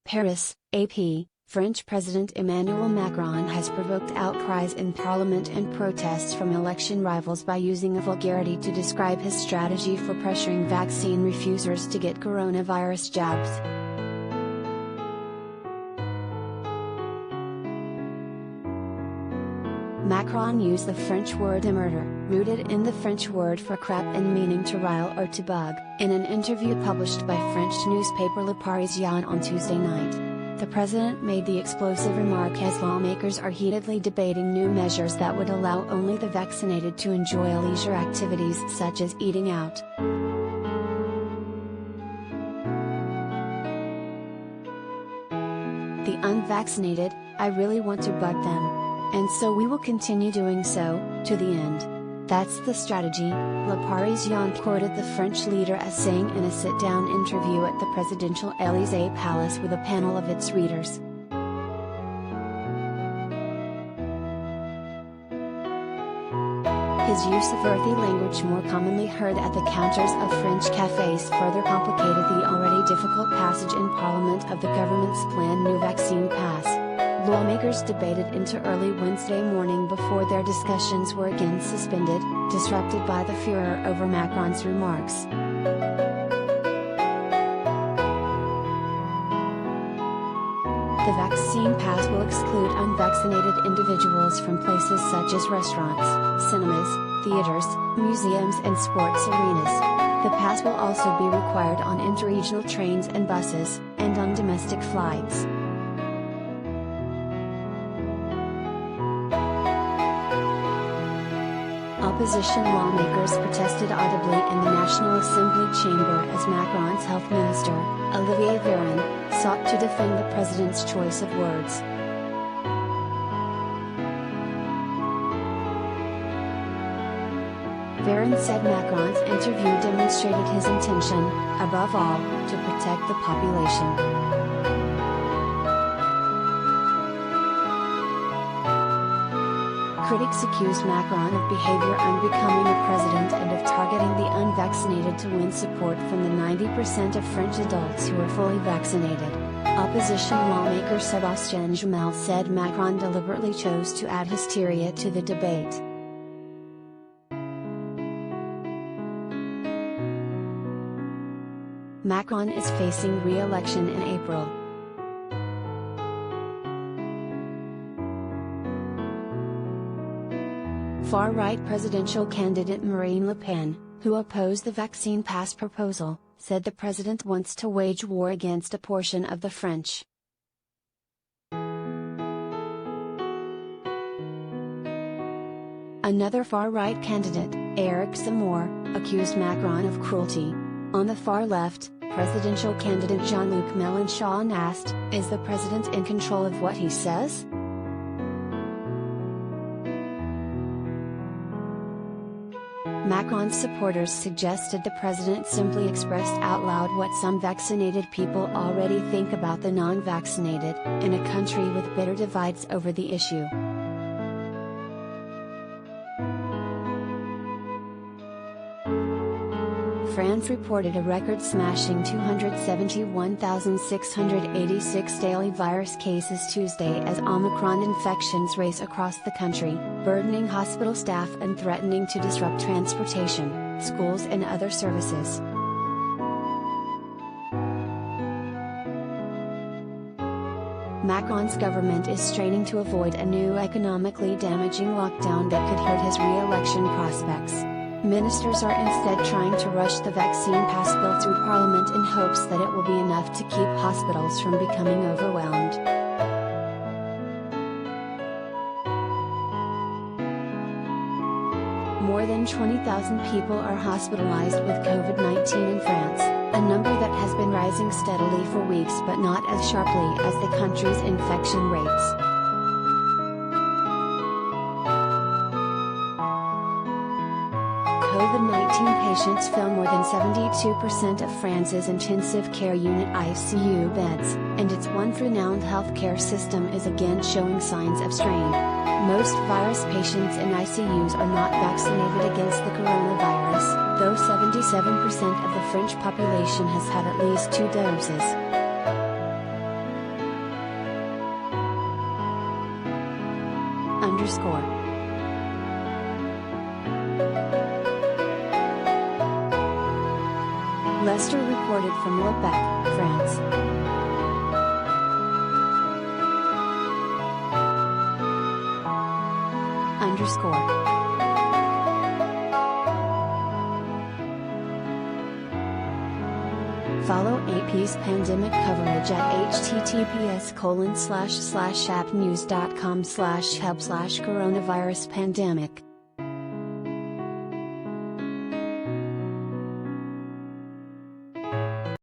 Paris, AP, French President Emmanuel Macron has provoked outcries in parliament and protests from election rivals by using a vulgarity to describe his strategy for pressuring vaccine refusers to get coronavirus jabs. Macron used the French word emmerder, rooted in the French word for crap and meaning to rile or to bug, in an interview published by French newspaper Le Parisien on Tuesday night. The president made the explosive remark as lawmakers are heatedly debating new measures that would allow only the vaccinated to enjoy leisure activities such as eating out. The unvaccinated, I really want to bug them. And so we will continue doing so, to the end. That's the strategy, Le Parisien quoted the French leader as saying in a sit-down interview at the presidential Élysée Palace with a panel of its readers. His use of earthy language more commonly heard at the counters of French cafes further complicated the already difficult passage in Parliament of the government's planned new vaccine pass. Lawmakers debated into early Wednesday morning before their discussions were again suspended, disrupted by the furor over Macron's remarks. The vaccine pass will exclude unvaccinated individuals from places such as restaurants, cinemas, theaters, museums and sports arenas. The pass will also be required on interregional trains and buses, and on domestic flights. Opposition lawmakers protested audibly in the National Assembly chamber as Macron's health minister, Olivier Véran, sought to defend the president's choice of words. Véran said Macron's interview demonstrated his intention, above all, to protect the population. Critics accused Macron of behavior unbecoming a president and of targeting the unvaccinated to win support from the 90% of French adults who are fully vaccinated. Opposition lawmaker Sébastien Jumel said Macron deliberately chose to add hysteria to the debate. Macron is facing re-election in April. Far-right presidential candidate Marine Le Pen, who opposed the vaccine pass proposal, said the president wants to wage war against a portion of the French. Another far-right candidate, Eric Zemmour, accused Macron of cruelty. On the far left, presidential candidate Jean-Luc Mélenchon asked, "Is the president in control of what he says?" Macron's supporters suggested the president simply expressed out loud what some vaccinated people already think about the non-vaccinated, in a country with bitter divides over the issue. France reported a record-smashing 271,686 daily virus cases Tuesday as Omicron infections race across the country, burdening hospital staff and threatening to disrupt transportation, schools and other services. Macron's government is straining to avoid a new economically damaging lockdown that could hurt his re-election prospects. Ministers are instead trying to rush the vaccine pass bill through Parliament in hopes that it will be enough to keep hospitals from becoming overwhelmed. More than 20,000 people are hospitalized with COVID-19 in France, a number that has been rising steadily for weeks but not as sharply as the country's infection rates. COVID-19 patients fill more than 72% of France's intensive care unit ICU beds, and its once renowned healthcare system is again showing signs of strain. Most virus patients in ICUs are not vaccinated against the coronavirus, though 77% of the French population has had at least 2 doses. underscore. Lester reported from Lebec, France. Underscore. Follow AP's pandemic coverage at https://appnews.com/help/coronavirus pandemic.